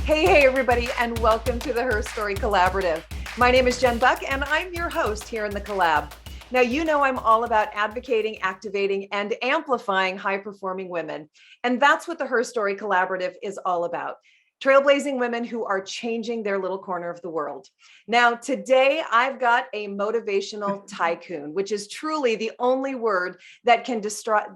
Hey, everybody, and welcome to the HERstory Collaborative. My name is Jen Buck, and I'm your host here in the Collab. Now, you know I'm all about advocating, activating, and amplifying high-performing women. And that's what the HERstory Collaborative is all about. Trailblazing women who are changing their little corner of the world. Now, today I've got a motivational tycoon, which is truly the only word that can describe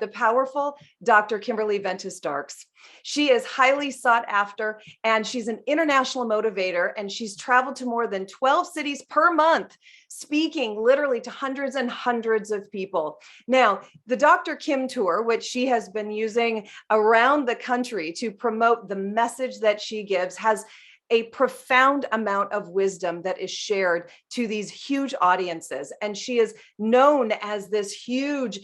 the powerful Dr. Kimberly Ventus-Darks. She is highly sought after, and she's an international motivator, and she's traveled to more than 12 cities per month, speaking literally to hundreds and hundreds of people. Now, the Dr. Kim Tour, which she has been using around the country to promote the message that she gives, has a profound amount of wisdom that is shared to these huge audiences. And she is known as this huge,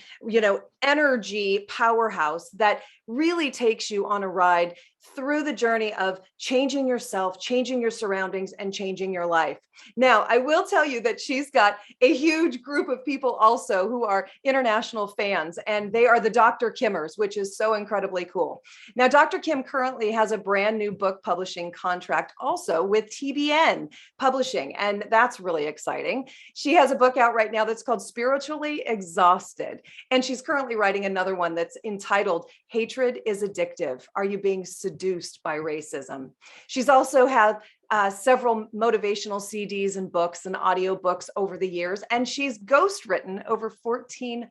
energy powerhouse that really takes you on a ride through the journey of changing yourself, changing your surroundings, and changing your life. Now, I will tell you that she's got a huge group of people also who are international fans, and they are the Dr. Kimmers, which is so incredibly cool. Now, Dr. Kim currently has a brand new book publishing contract also with TBN Publishing, and that's really exciting. She has a book out right now that's called Spiritually Exhausted, and she's currently writing another one that's entitled Hatred is Addictive. Are you being seduced by racism? She's also had several motivational CDs and books and audiobooks over the years, and she's ghostwritten over 14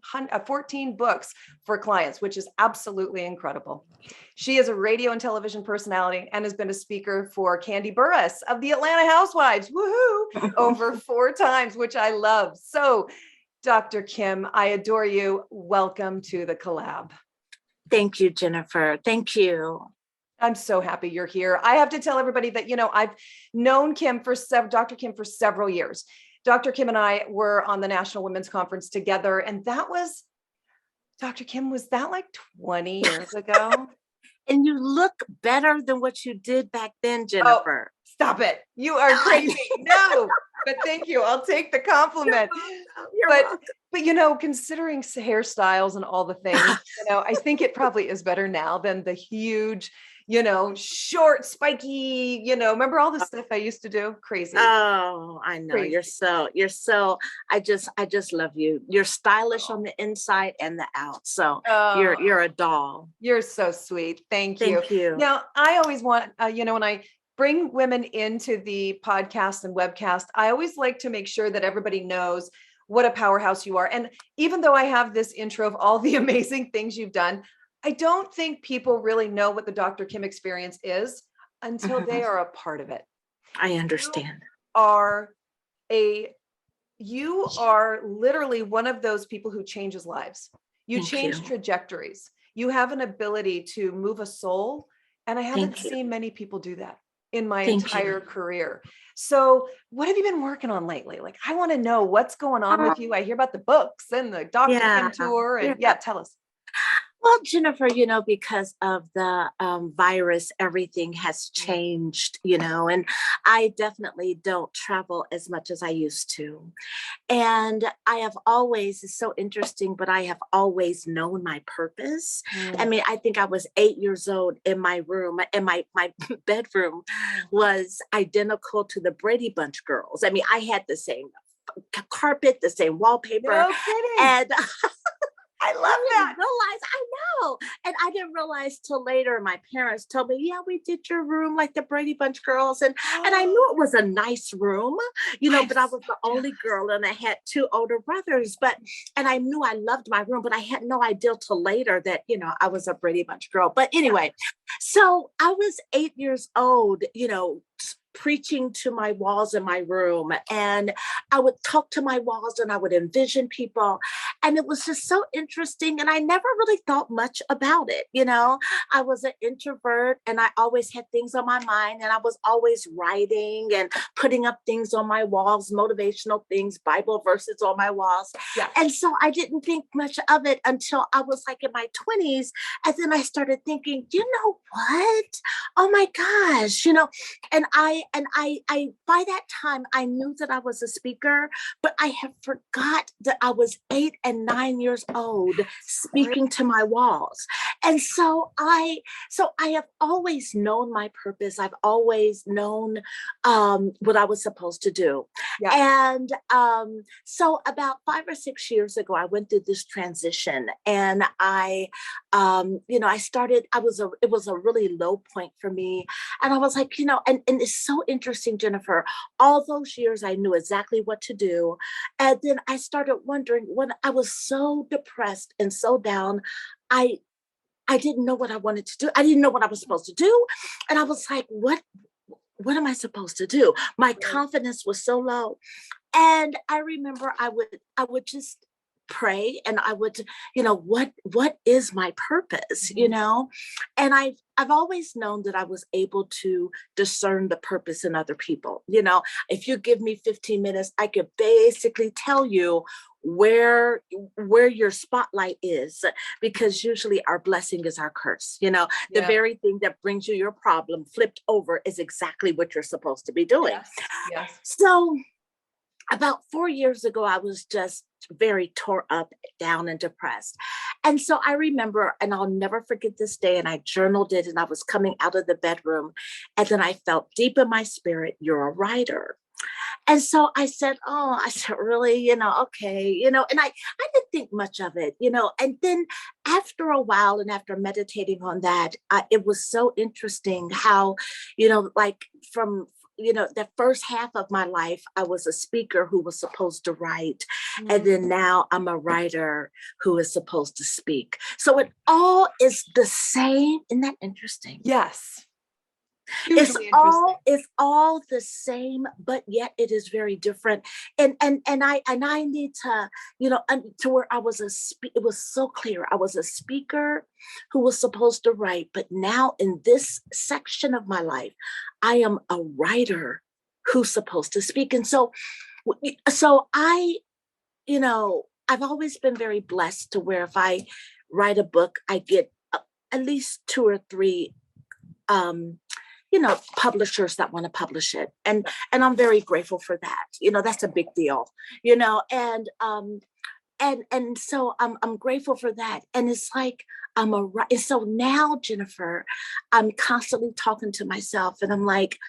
books for clients, which is absolutely incredible. She is a radio and television personality and has been a speaker for Candy Burris of the Atlanta Housewives, woohoo, over 4 times, which I love. So, Dr. Kim, I adore you. Welcome to the collab. Thank you, Jennifer. Thank you. I'm so happy you're here. I have to tell everybody that, I've known Dr. Kim for several years. Dr. Kim and I were on the National Women's Conference together. And that was, Dr. Kim, was that like 20 years ago? And you look better than what you did back then, Jennifer. Oh, stop it. You are crazy. No, but thank you. I'll take the compliment. You're welcome. But considering hairstyles and all the things, I think it probably is better now than the huge, short, spiky, remember all the stuff I used to do? Crazy. Oh, I know. Crazy. You're so, I just love you. You're stylish on the inside and the out. So you're a doll. You're so sweet. Thank you. Now, I always want, when I bring women into the podcast and webcast, I always like to make sure that everybody knows what a powerhouse you are. And even though I have this intro of all the amazing things you've done, I don't think people really know what the Dr. Kim experience is until they are a part of it. I understand. You are literally one of those people who changes lives. You change trajectories. You have an ability to move a soul. And I haven't seen many people do that in my entire career. So what have you been working on lately? Like, I want to know what's going on with you. I hear about the books and the Dr. Kim tour and tell us. Well, Jennifer, because of the virus, everything has changed, and I definitely don't travel as much as I used to. And I have always, it's so interesting, but I have always known my purpose. I mean, I think I was 8 years old in my room, and my bedroom was identical to the Brady Bunch girls. I mean, I had the same carpet, the same wallpaper. No kidding. And I love that. I know. And I didn't realize till later, my parents told me, yeah, we did your room like the Brady Bunch girls. And I knew it was a nice room, but I was the only girl and I had 2 older brothers, and I knew I loved my room, but I had no idea till later that, I was a Brady Bunch girl. But anyway, so I was 8 years old, preaching to my walls in my room, and I would talk to my walls and I would envision people, and it was just so interesting, and I never really thought much about it. I was an introvert and I always had things on my mind, and I was always writing and putting up things on my walls, motivational things, Bible verses on my walls. And so I didn't think much of it until I was like in my 20s, and then I started thinking, you know what? Oh my gosh, and I by that time I knew that I was a speaker, but I had forgot that I was 8 and 9 years old speaking to my walls. And so I have always known my purpose. I've always known what I was supposed to do. Yeah. And so about 5 or 6 years ago, I went through this transition, and I started, it was a really low point for me. And I was like, and it's so interesting, Jennifer, all those years I knew exactly what to do. And then I started wondering, when I was so depressed and so down, I I didn't know what I wanted to do. I didn't know what I was supposed to do. And I was like, what am I supposed to do? My confidence was so low. And I remember I would just pray, and I would, what is my purpose, And I've always known that I was able to discern the purpose in other people. If you give me 15 minutes, I could basically tell you where your spotlight is, because usually our blessing is our curse. The very thing that brings you your problem flipped over is exactly what you're supposed to be doing. Yes. So about 4 years ago, I was just very tore up, down, and depressed. And so I remember, and I'll never forget this day, and I journaled it, and I was coming out of the bedroom, and then I felt deep in my spirit, you're a writer. And so I said, really, okay, and I didn't think much of it, and then after a while, and after meditating on that, it was so interesting how, like from the first half of my life, I was a speaker who was supposed to write. Mm-hmm. And then now I'm a writer who is supposed to speak. So it all is the same. Isn't that interesting? Yes. It's all the same, but yet it is very different. And I need to, to where it was so clear. I was a speaker who was supposed to write, but now in this section of my life, I am a writer who's supposed to speak. And so I've always been very blessed to where if I write a book, I get at least 2 or 3 publishers that want to publish it. And I'm very grateful for that. That's a big deal, and so I'm grateful for that. And it's like, and so now, Jennifer, I'm constantly talking to myself, and I'm like,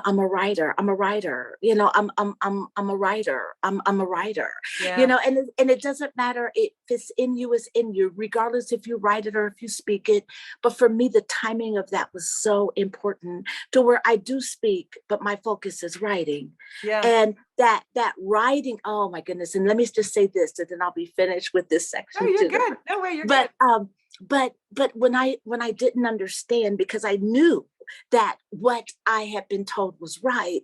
I'm a writer. I'm a writer. I'm a writer. I'm a writer. Yeah. And it doesn't matter if it's in you, it's in you, regardless if you write it or if you speak it. But for me, the timing of that was so important, to where I do speak, but my focus is writing. Yeah. And that writing, oh my goodness. And let me just say this, and then I'll be finished with this section. Oh, you're good. No way, you're good. But when I didn't understand, because I knew that what I had been told was right,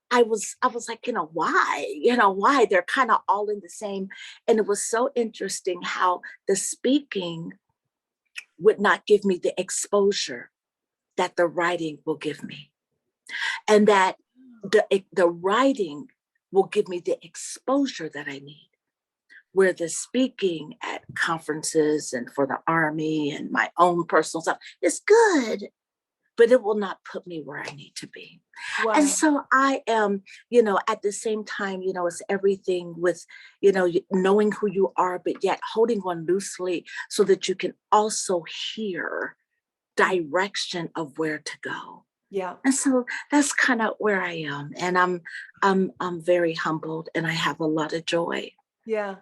I was like, why they're kind of all in the same. And it was so interesting how the speaking would not give me the exposure that the writing will give me, and that the writing will give me the exposure that I need. Where the speaking at conferences and for the Army and my own personal stuff is good, but it will not put me where I need to be. Wow. And so I am, at the same time, it's everything with, knowing who you are, but yet holding on loosely so that you can also hear direction of where to go. Yeah. And so that's kind of where I am. And I'm very humbled, and I have a lot of joy. Yeah.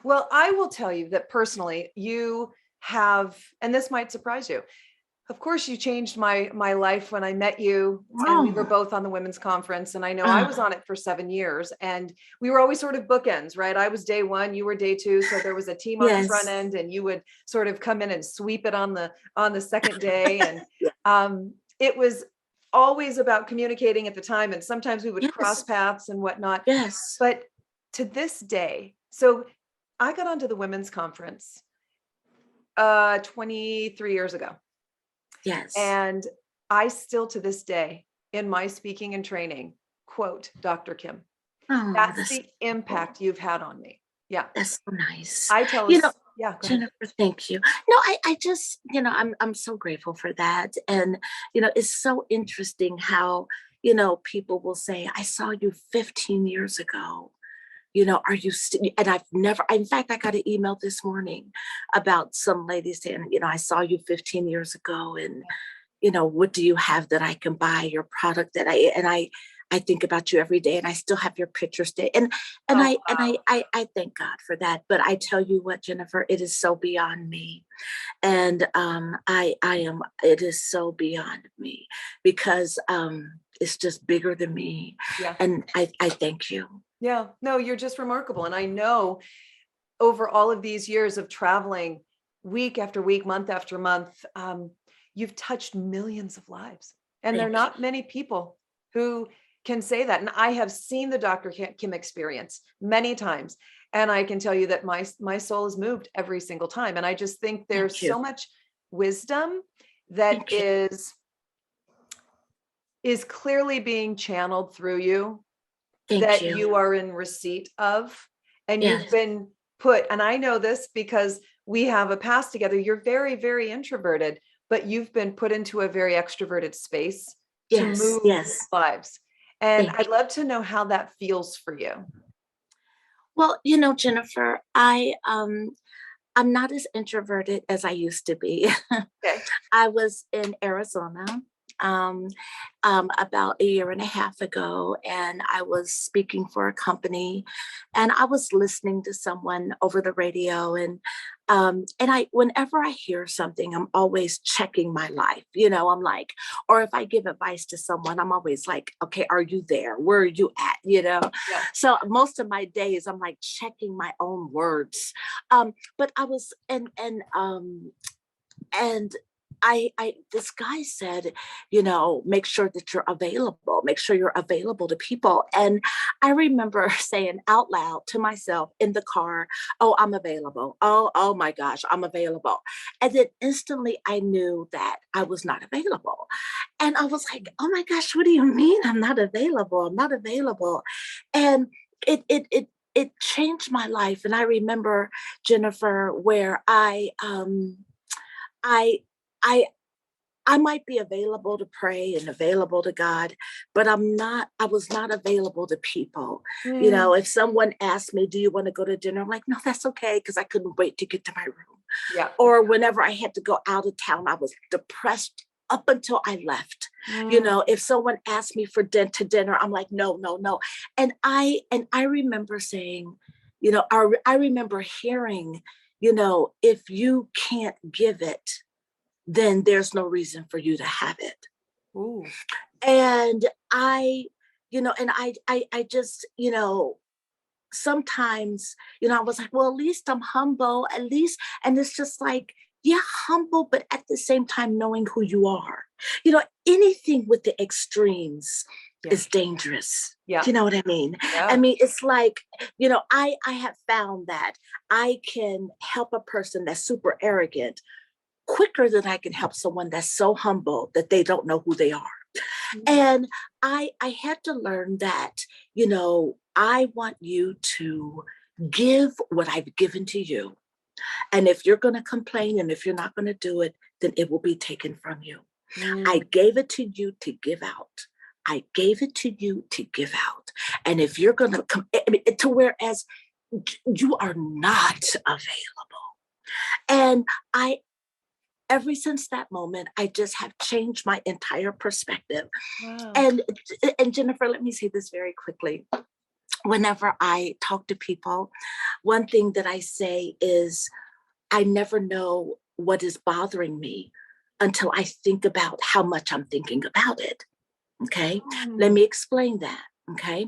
Well, I will tell you that personally, you have, and this might surprise you. Of course, you changed my life when I met you, and we were both on the women's conference. And I know I was on it for 7 years, and we were always sort of bookends, right? I was day 1, you were day 2. So there was a team on the front end, and you would sort of come in and sweep it on the second day. And it was always about communicating at the time. And sometimes we would cross paths and whatnot. Yes. But to this day, so I got onto the women's conference 23 years ago. Yes. And I still, to this day, in my speaking and training, quote Dr. Kim. That's the impact you've had on me. Yeah. That's so nice. I tell Yeah, go ahead. Jennifer, thank you. No, I just, I'm so grateful for that. And, it's so interesting how, people will say, I saw you 15 years ago. Are you and I've never, in fact, I got an email this morning about some lady saying, I saw you 15 years ago, and, what do you have that I can buy your product that I think about you every day, and I still have your pictures there. I thank God for that. But I tell you what, Jennifer, it is so beyond me. And it is so beyond me because it's just bigger than me. Yeah. And I thank you. Yeah, no, you're just remarkable. And I know over all of these years of traveling week after week, month after month, you've touched millions of lives. And there are not many people who can say that. And I have seen the Dr. Kim experience many times. And I can tell you that my soul is moved every single time. And I just think there's so much wisdom that is clearly being channeled through you. That you are in receipt of, and you've been put, and I know this because we have a past together. You're very, very introverted, but you've been put into a very extroverted space to move lives. And I'd love to know how that feels for you. Well, Jennifer, I'm not as introverted as I used to be. Okay. I was in Arizona about a year and a half ago, and I was speaking for a company, and I was listening to someone over the radio, and whenever I hear something, I'm always checking my life. I'm like, or if I give advice to someone, I'm always like, okay, are you there? Where are you at? Yeah. So most of my days, I'm like checking my own words. But I was and this guy said, make sure that you're available, make sure you're available to people. And I remember saying out loud to myself in the car, oh, I'm available. Oh my gosh, I'm available. And then instantly I knew that I was not available. And I was like, oh my gosh, what do you mean I'm not available? I'm not available. And it changed my life. And I remember, Jennifer, where I might be available to pray and available to God, but I was not available to people. If someone asked me, do you want to go to dinner? I'm like, no, that's okay. Cause I couldn't wait to get to my room. Yeah. Or whenever I had to go out of town, I was depressed up until I left. If someone asked me for dinner, I'm like, no. And I remember saying, I remember hearing, if you can't give it, then there's no reason for you to have it. Ooh. And I just, sometimes, I was like, well, at least I'm humble, at least. And it's just like, yeah, humble, but at the same time, knowing who you are. Anything with the extremes is dangerous. Yeah. Do you know what I mean? Yeah. I mean, it's like, I have found that I can help a person that's super arrogant quicker than I can help someone that's so humble that they don't know who they are. Mm-hmm. And I had to learn that, I want you to give what I've given to you. And if you're going to complain and if you're not going to do it, then it will be taken from you. I gave it to you to give out. I gave it to you to give out. And if you're going to come to whereas you are not available. And ever since that moment, I just have changed my entire perspective. Wow. And Jennifer, let me say this very quickly. Whenever I talk to people, one thing that I say is, I never know what is bothering me until I think about how much I'm thinking about it. Okay. Let me explain that. Okay.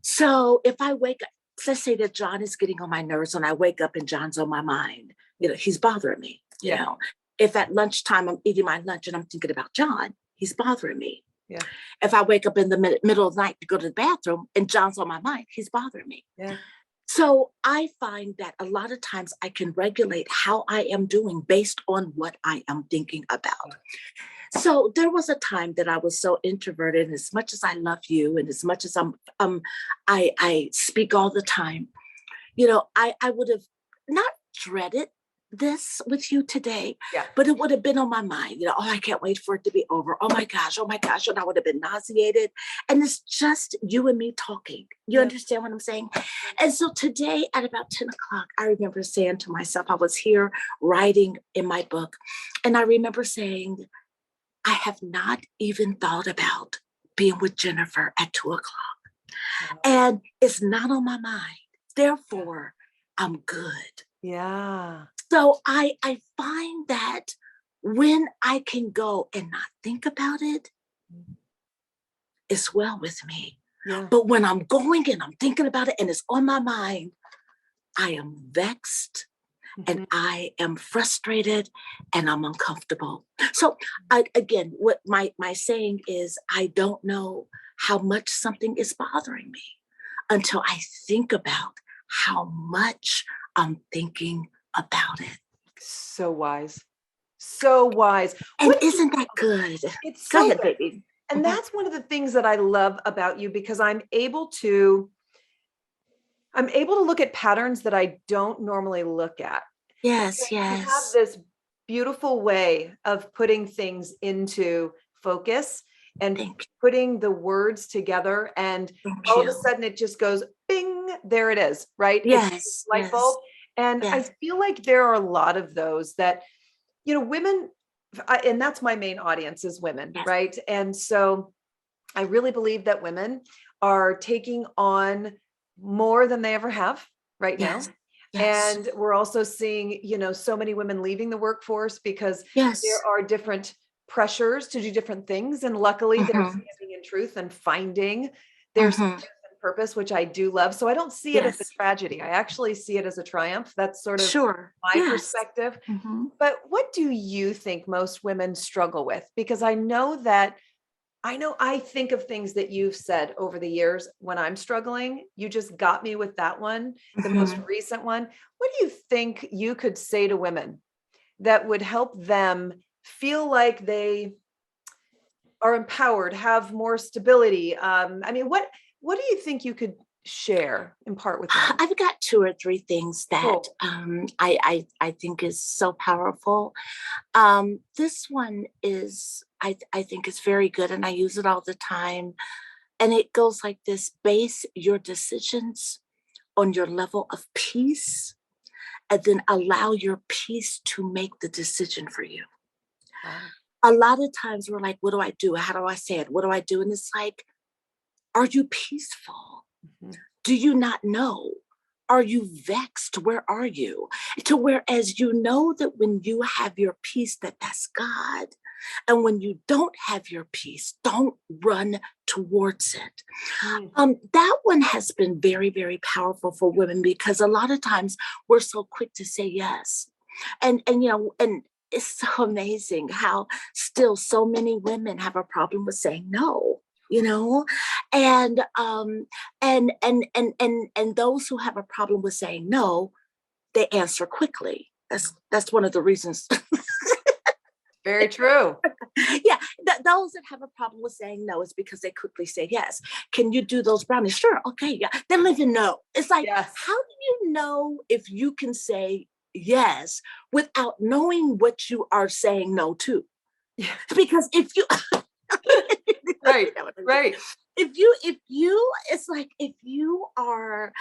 So if I wake up, let's say that John is getting on my nerves and I wake up and John's on my mind, he's bothering me, you know. If at lunchtime I'm eating my lunch and I'm thinking about John, he's bothering me. Yeah. If I wake up in the middle of the night to go to the bathroom and John's on my mind, he's bothering me. Yeah. So I find that a lot of times I can regulate how I am doing based on what I am thinking about. So there was a time that I was so introverted, and as much as I love you and as much as I speak all the time, I would have not dreaded this with you today, Yeah. but it would have been on my mind. Oh, I can't wait for it to be over. Oh my gosh. And I would have been nauseated. And it's just you and me talking. You understand what I'm saying? And so today at about 10 o'clock, I remember saying to myself, I was here writing in my book, and I remember saying, I have not even thought about being with Jennifer at 2 o'clock. And it's not on my mind. Therefore, I'm good. Yeah. So I find that when I can go and not think about it, it's well with me. Yeah. But when I'm going and I'm thinking about it and it's on my mind, I am vexed and I am frustrated and I'm uncomfortable. So again, what my saying is, I don't know how much something is bothering me until I think about how much I'm thinking about it. So wise. So wise. And isn't that good? It's Go so ahead, good. baby. And that's one of the things that I love about you, because I'm able to look at patterns that I don't normally look at. Yes, You have yes. this beautiful way of putting things into focus and putting the words together, and all of a sudden it just goes bing, there it is, right? Yes, it's light bulb. And I feel like there are a lot of those that, women, and that's my main audience is women, right? And so I really believe that women are taking on more than they ever have right now. Yes. And we're also seeing, so many women leaving the workforce because there are different pressures to do different things. And luckily they're standing in truth and finding their purpose, which I do love. So I don't see it as a tragedy. I actually see it as a triumph. That's sort of my perspective. But what do you think most women struggle with? Because I know I think of things that you've said over the years when I'm struggling. You just got me with that one, the most recent one. What do you think you could say to women that would help them feel like they are empowered, have more stability? What do you think you could share, impart with them? I've got 2 or 3 things that I think is so powerful. This one is, I think is very good, and I use it all the time. And it goes like this: base your decisions on your level of peace, and then allow your peace to make the decision for you. A lot of times we're like, what do I do? How do I say it? What do I do? And it's like, are you peaceful? Do you not know? Are you vexed? Where are you? To whereas you know that when you have your peace, that's God. And when you don't have your peace, don't run towards it. That one has been very, very powerful for women, because a lot of times we're so quick to say yes. And it's so amazing how still so many women have a problem with saying no. And those who have a problem with saying no, they answer quickly. That's one of the reasons. Very true. Those that have a problem with saying no is because they quickly say yes. Can you do those brownies? Sure. Okay. Yeah. They don't even know. It's like, how do you know if you can say yes without knowing what you are saying no to? Because if you right. If you, it's like, if you are,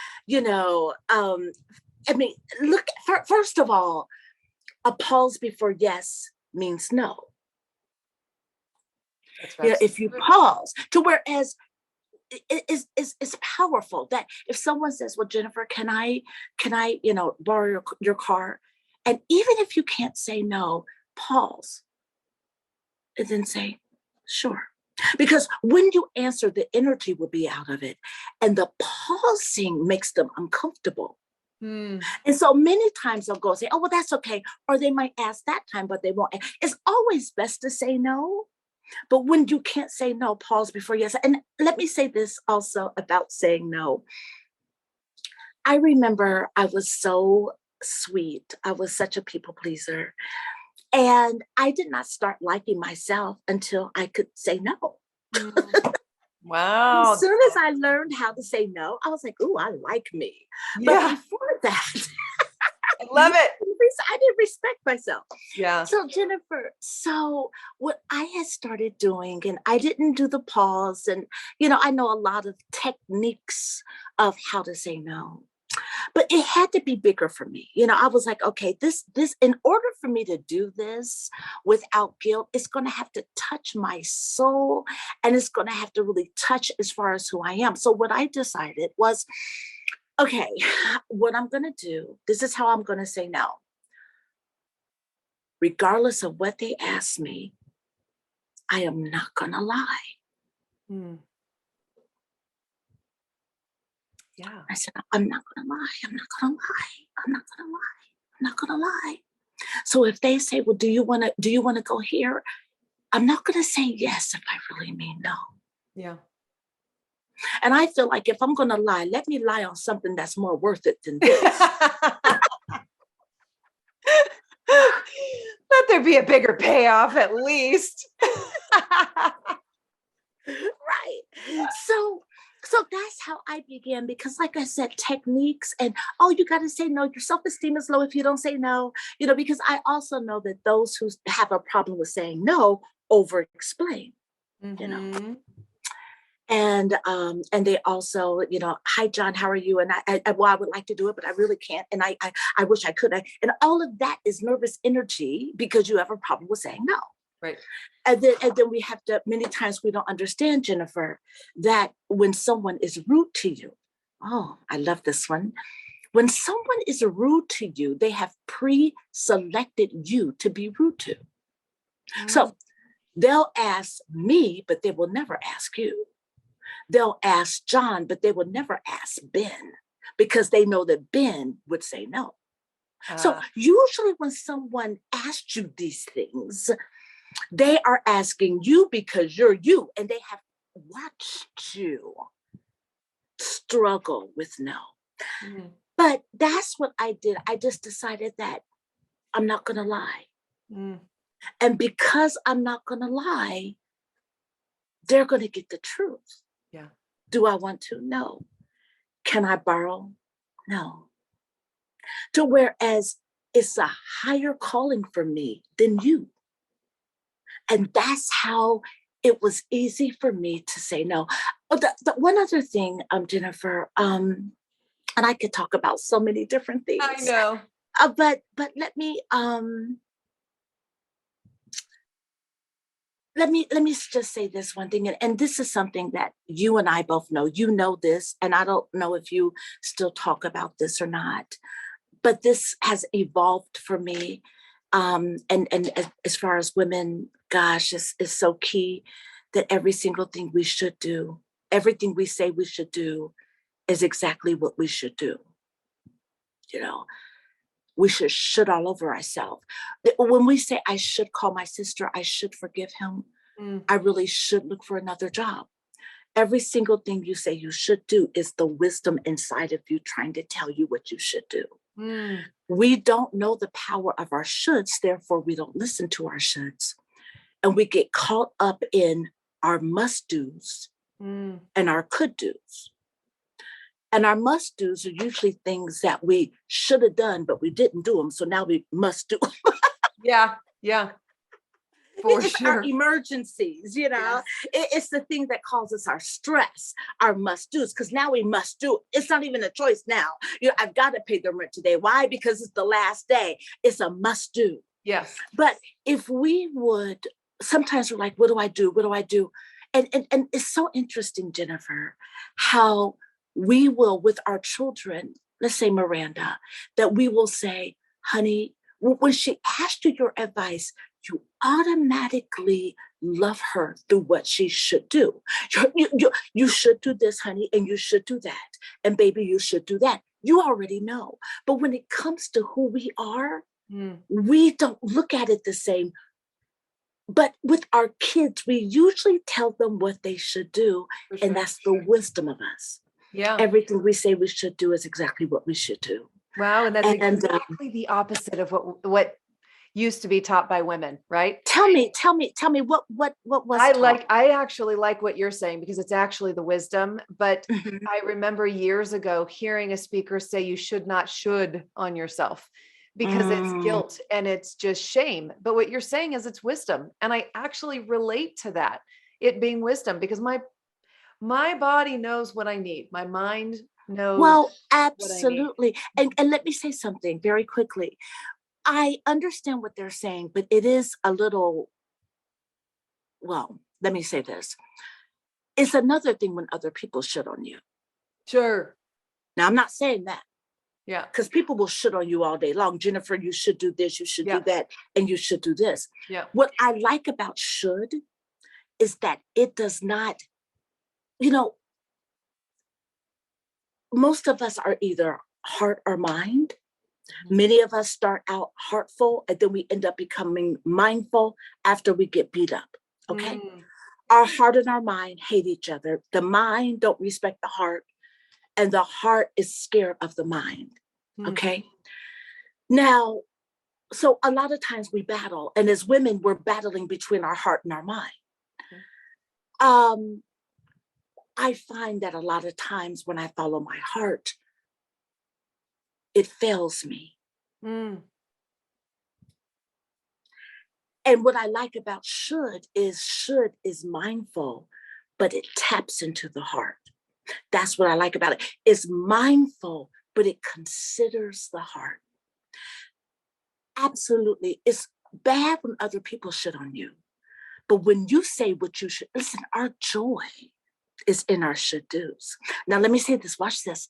look, first of all, a pause before yes means no. If you pause, to whereas it's powerful that if someone says, well, Jennifer, can I, borrow your car? And even if you can't say no, pause and then say, sure. Because when you answer, the energy will be out of it. And the pausing makes them uncomfortable. And so many times they'll go say, oh, well, that's okay. Or they might ask that time, but they won't. It's always best to say no. But when you can't say no, pause before yes. And let me say this also about saying no. I remember I was so sweet. I was such a people pleaser. And I did not start liking myself until I could say no. Wow. As soon as I learned how to say no, I was like, ooh, I like me. But before that, Love it. I didn't respect myself. Yeah. So Jennifer, so what I had started doing, and I didn't do the pause, and I know a lot of techniques of how to say no, but it had to be bigger for me. I was like, okay, this, in order for me to do this without guilt, it's going to have to touch my soul, and it's going to have to really touch as far as who I am. So what I decided was, okay, what I'm going to do, this is how I'm going to say no. Regardless of what they ask me, I am not going to lie. Mm. Yeah. I said, I'm not going to lie. I'm not going to lie. I'm not going to lie. I'm not going to lie. So if they say, well, do you want to go here? I'm not going to say yes if I really mean no. Yeah. And I feel like if I'm going to lie, let me lie on something that's more worth it than this. Let there be a bigger payoff at least. Right. So that's how I began, because like I said, techniques and, you got to say no. Your self-esteem is low if you don't say no, because I also know that those who have a problem with saying no over-explain, Mm-hmm. And they also, hi, John, how are you? And I would like to do it, but I really can't. And I wish I could. And all of that is nervous energy because you have a problem with saying no. Right. And then we have to, many times we don't understand, Jennifer, that when someone is rude to you, I love this one. When someone is rude to you, they have pre-selected you to be rude to. Mm. So they'll ask me, but they will never ask you. They'll ask John, but they will never ask Ben because they know that Ben would say no. So usually when someone asks you these things, they are asking you because you're you, and they have watched you struggle with no. Mm-hmm. But that's what I did. I just decided that I'm not going to lie. Mm. And because I'm not going to lie, they're going to get the truth. Yeah. Do I want to? No. Can I borrow? No. To whereas it's a higher calling for me than you. And that's how it was easy for me to say no. The one other thing, Jennifer, and I could talk about so many different things. I know. But let me just say this one thing, and this is something that you and I both know. You know this, and I don't know if you still talk about this or not, but this has evolved for me. And as far as women, gosh, it's so key that every single thing we should do, everything we say we should do, is exactly what we should do. We should all over ourselves. When we say, I should call my sister, I should forgive him, I really should look for another job. Every single thing you say you should do is the wisdom inside of you trying to tell you what you should do. We don't know the power of our shoulds, therefore we don't listen to our shoulds. And we get caught up in our must-dos and our could-dos. And our must-dos are usually things that we should have done, but we didn't do them. So now we must do them. Yeah. For it's sure. Our emergencies, yes. It's the thing that causes our stress, our must-dos, because now we must do it. It's not even a choice now. I've got to pay the rent today. Why? Because it's the last day. It's a must-do. Yes. But if we would, sometimes we're like, what do I do? What do I do? And it's so interesting, Jennifer, how we will, with our children, let's say Miranda, that we will say, honey, when she asked you your advice, you automatically love her through what she should do. You should do this, honey, and you should do that. And baby, you should do that. You already know. But when it comes to who we are, we don't look at it the same. But with our kids, we usually tell them what they should do. Sure. And that's the wisdom of us. Yeah. Everything we say we should do is exactly what we should do. Wow. And that's exactly the opposite of what used to be taught by women, right? Tell me what was taught? I actually like what you're saying because it's actually the wisdom. But I remember years ago hearing a speaker say you should not on yourself. because it's guilt and it's just shame. But what you're saying is it's wisdom. And I actually relate to that, it being wisdom, because my body knows what I need. My mind knows Well, what I need. absolutely. And let me say something very quickly. I understand what they're saying, but it is a little, well, let me say this. It's another thing when other people shit on you. Sure. Now, I'm not saying that. Yeah. Because people will shit on you all day long. Jennifer, you should do this, you should do that, and you should do this. Yeah. What I like about should is that it does not, most of us are either heart or mind. Many of us start out heartful and then we end up becoming mindful after we get beat up. Okay. Our heart and our mind hate each other. The mind don't respect the heart, and the heart is scared of the mind. Okay. Now, so a lot of times we battle, and as women, we're battling between our heart and our mind. I find that a lot of times when I follow my heart, it fails me. And what I like about should is mindful, but it taps into the heart. That's what I like about it. It's mindful, but it considers the heart. Absolutely. It's bad when other people shit on you. But when you say what you should, listen, our joy is in our should do's. Now, let me say this, watch this.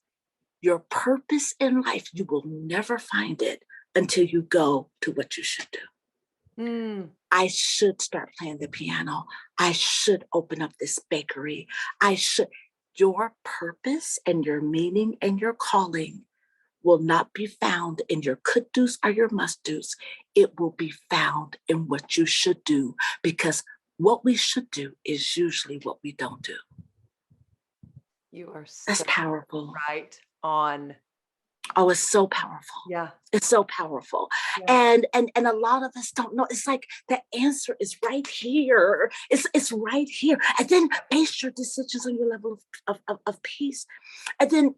Your purpose in life, you will never find it until you go to what you should do. I should start playing the piano. I should open up this bakery. Your purpose and your meaning and your calling will not be found in your could do's or your must do's. It will be found in what you should do, because what we should do is usually what we don't do. You are That's powerful. Right on. Oh, it's so powerful. Yeah. It's so powerful. Yeah. And a lot of us don't know. It's like the answer is right here. It's right here. And then base your decisions on your level of peace. And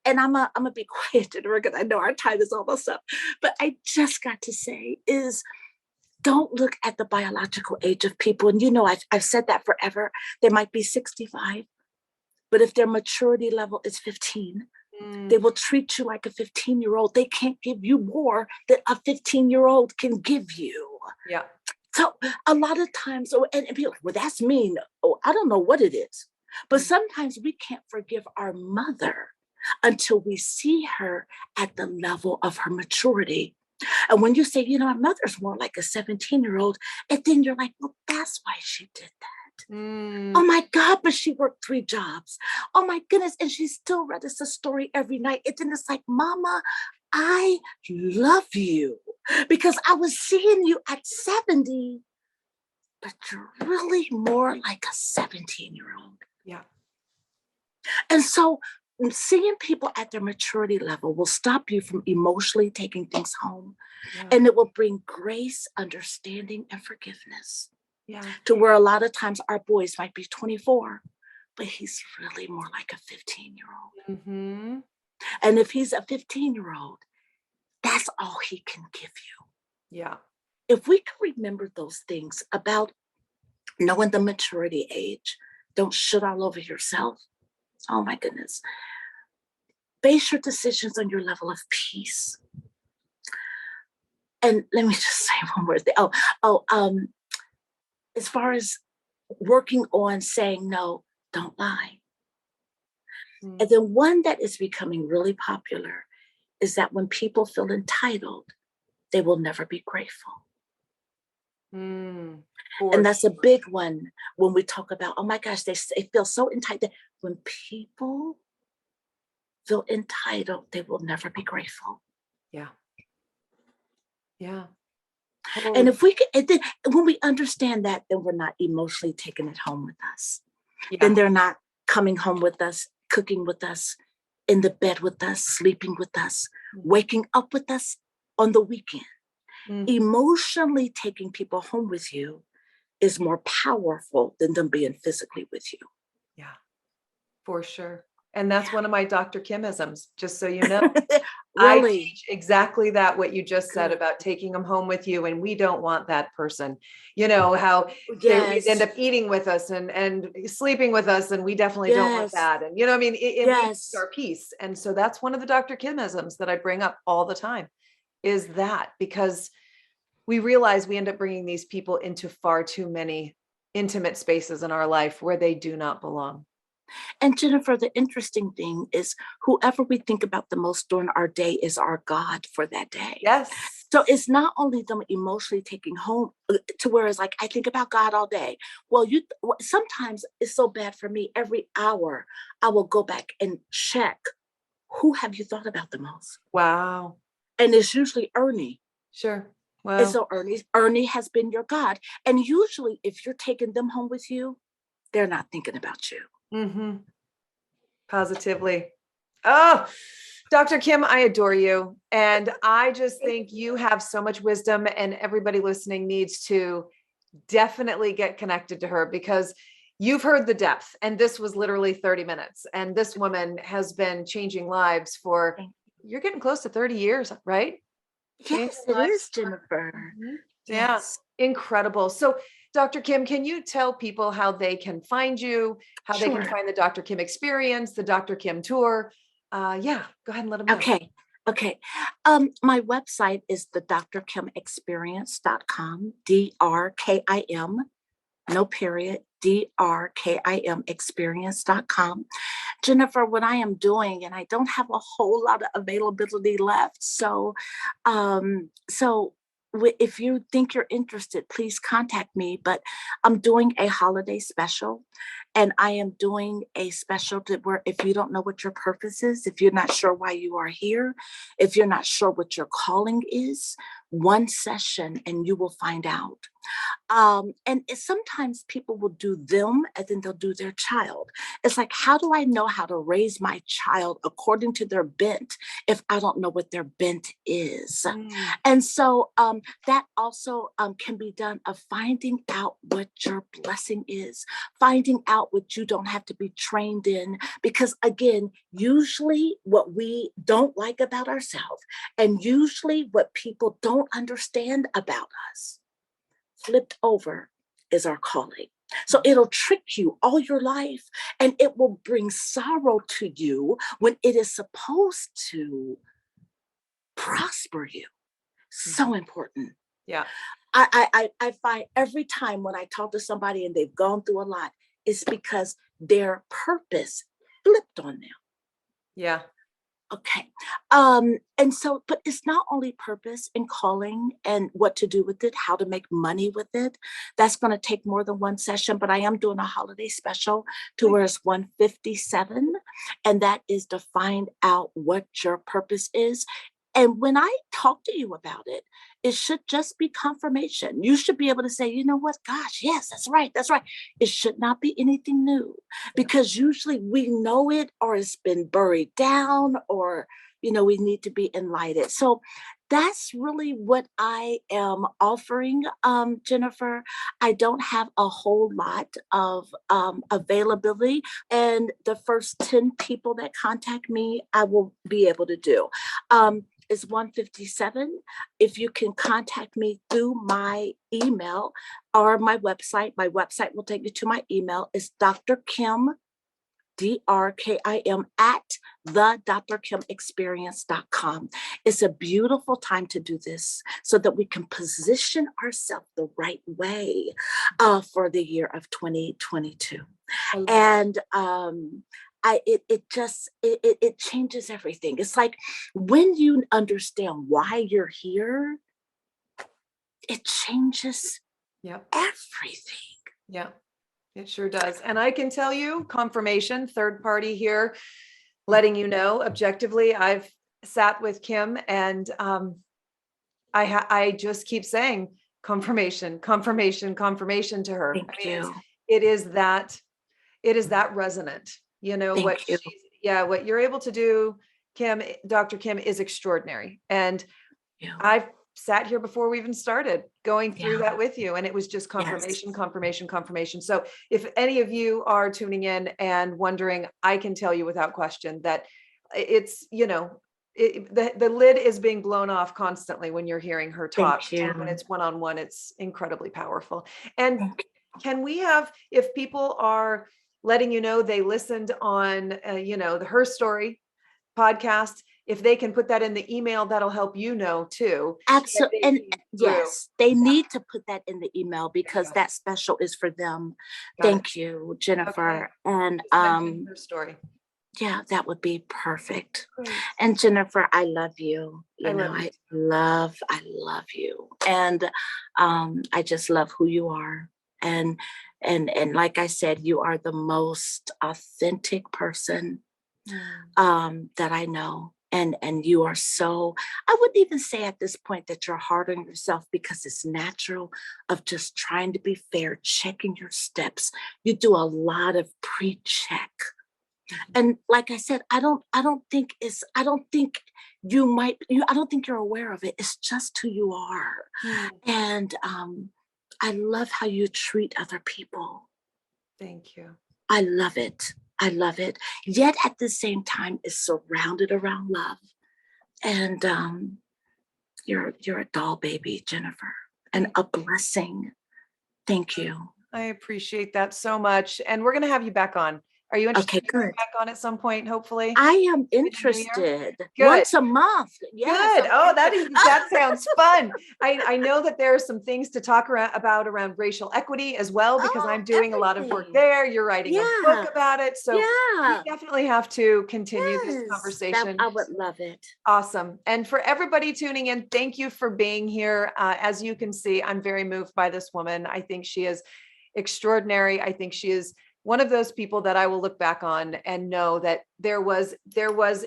I'm gonna be quiet, because I know our time is almost up. But I just got to say is, don't look at the biological age of people. And I've said that forever. They might be 65, but if their maturity level is 15, they will treat you like a 15-year-old. They can't give you more than a 15-year-old can give you. Yeah. So a lot of times, and people, well, that's mean. Oh, I don't know what it is. But sometimes we can't forgive our mother until we see her at the level of her maturity. And when you say, my mother's more like a 17-year-old, and then you're like, well, that's why she did that. Oh my God, but she worked 3 jobs. Oh my goodness. And she still read us a story every night. And then it's like, Mama, I love you because I was seeing you at 70, but you're really more like a 17-year-old. Yeah. And so seeing people at their maturity level will stop you from emotionally taking things home. Yeah. And it will bring grace, understanding, and forgiveness. Yeah. To where a lot of times our boys might be 24, but he's really more like a 15-year-old. Mm-hmm. And if he's a 15-year-old, that's all he can give you. Yeah. If we can remember those things about knowing the maturity age, don't shit all over yourself. Oh my goodness. Base your decisions on your level of peace. And let me just say one more thing. As far as working on saying no, don't lie. And then one that is becoming really popular is that when people feel entitled, they will never be grateful. And that's a big one when we talk about, oh my gosh, they feel so entitled. When people feel entitled, they will never be grateful. Yeah. Yeah. And if we can, then when we understand that, then we're not emotionally taking it home with us. Yeah. Then they're not coming home with us, cooking with us, in the bed with us, sleeping with us, waking up with us on the weekend. Emotionally taking people home with you is more powerful than them being physically with you. Yeah, for sure. And that's one of my Dr. Kimisms, just so you know. I Really? teach exactly that, what you just said Good. about taking them home with you. And we don't want that person, you know, how they end Yes. up eating with us and sleeping with us. And we definitely don't want Yes. that. And, you know, I mean, it we lose Yes. our peace. And so that's one of the Dr. Kimisms that I bring up all the time, is that because we realize we end up bringing these people into far too many intimate spaces in our life where they do not belong. And Jennifer, the interesting thing is whoever we think about the most during our day is our God for that day. Yes. So it's not only them emotionally taking home to where it's like, I think about God all day. Well, sometimes it's so bad for me. Every hour I will go back and check, who have you thought about the most? Wow. And it's usually Ernie. Sure. And Well, so Ernie has been your God. And usually if you're taking them home with you, they're not thinking about you. mm-hmm. Positively. Oh, Dr. Kim, I adore you. And I just think you have so much wisdom, and everybody listening needs to definitely get connected to her, because you've heard the depth. And this was literally 30 minutes. And this woman has been changing lives for, you're getting close to 30 years, right? Yes, it is, Jennifer. Mhm. Yeah, Yes. incredible. So, Dr. Kim, can you tell people how they can find you, how they can Sure. find the Dr. Kim experience, the Dr. Kim tour? Yeah, go ahead and let them know. Okay. Okay. My website is the drkimexperience.com, DRKIM, no period, DRKIM experience.com. Jennifer, what I am doing, and I don't have a whole lot of availability left. If you think you're interested, please contact me. But I'm doing a holiday special, and I am doing a special where if you don't know what your purpose is, if you're not sure why you are here, if you're not sure what your calling is, one session and you will find out. Sometimes people will do them and then they'll do their child. It's like, how do I know how to raise my child according to their bent if I don't know what their bent is? And so that also can be done of finding out what your blessing is, finding out what you don't have to be trained in. Because again, usually what we don't like about ourselves, and usually what people don't understand about us, flipped over is our calling. So it'll trick you all your life, and it will bring sorrow to you when it is supposed to prosper you. So important. Yeah. I find every time when I talk to somebody and they've gone through a lot, it's because their purpose flipped on them. Yeah. Okay. But it's not only purpose and calling and what to do with it, how to make money with it. That's going to take more than one session, but I am doing a holiday special to where it's 157. And that is to find out what your purpose is. And when I talk to you about it, it should just be confirmation. You should be able to say, you know what, gosh, yes, that's right. That's right. It should not be anything new, because usually we know it, or it's been buried down, or, we need to be enlightened. So that's really what I am offering, Jennifer. I don't have a whole lot of availability, and the first 10 people that contact me, I will be able to do. Is 157. If you can contact me through my email or my website will take you to my email. It's Dr. Kim, DRKIM, at the drkimexperience.com. It's a beautiful time to do this so that we can position ourselves the right way for the year of 2022. And it changes everything. It's like when you understand why you're here, it changes everything. Yeah, it sure does. And I can tell you, confirmation, third party here, letting you know objectively, I've sat with Kim, and I just keep saying confirmation to her. Thank you. It is that resonant. Thank you. What you're able to do, Kim, Dr. Kim, is extraordinary. And Yeah. I've sat here before we even started going through that with you. And it was just Yes. confirmation, confirmation, confirmation. So if any of you are tuning in and wondering, I can tell you without question that it's, the lid is being blown off constantly when you're hearing her talk. Thank And when you. it's one-on-one, it's incredibly powerful. And Thank can we have, if people are letting you know they listened on, the Her Story podcast, if they can put that in the email, that'll help you know too. Absolutely. That they And came through. yes, they need to put that in the email because that special is for them. Got it. Thank you, Jennifer. And Just mention Her Story. yeah, that would be perfect. Great. And Jennifer, I love you. I love you. I love you. And I just love who you are. And like I said, you are the most authentic person that I know. And you are so, I wouldn't even say at this point that you're hard on yourself because it's natural of just trying to be fair, checking your steps. You do a lot of pre-check. And like I said, I don't think you're aware of it. It's just who you are. And I love how you treat other people. Thank you. I love it. I love it. Yet at the same time, it's surrounded around love. And you're a doll baby, Jennifer, and a blessing. Thank you. I appreciate that so much. And we're going to have you back on. Are you interested in coming back on at some point, hopefully? I am interested. Good. Once a month. Yes, good. Oh, that sounds fun. I know that there are some things to talk about around racial equity as well, because I'm doing a lot of work there. You're writing a book about it. So we definitely have to continue this conversation. I would love it. Awesome. And for everybody tuning in, thank you for being here. As you can see, I'm very moved by this woman. I think she is extraordinary. I think she is one of those people that I will look back on and know that there was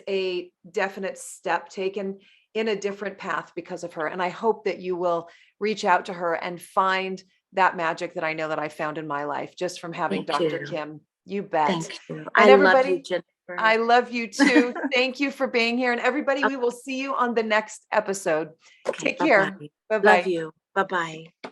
a definite step taken in a different path because of her. And I hope that you will reach out to her and find that magic that I know that I found in my life just from having Dr. Kim. You bet. Thank you. And I everybody, love you, Jennifer. I love you too. Thank you for being here. And everybody, we will see you on the next episode. Take care. Bye-bye. Love you. Bye-bye.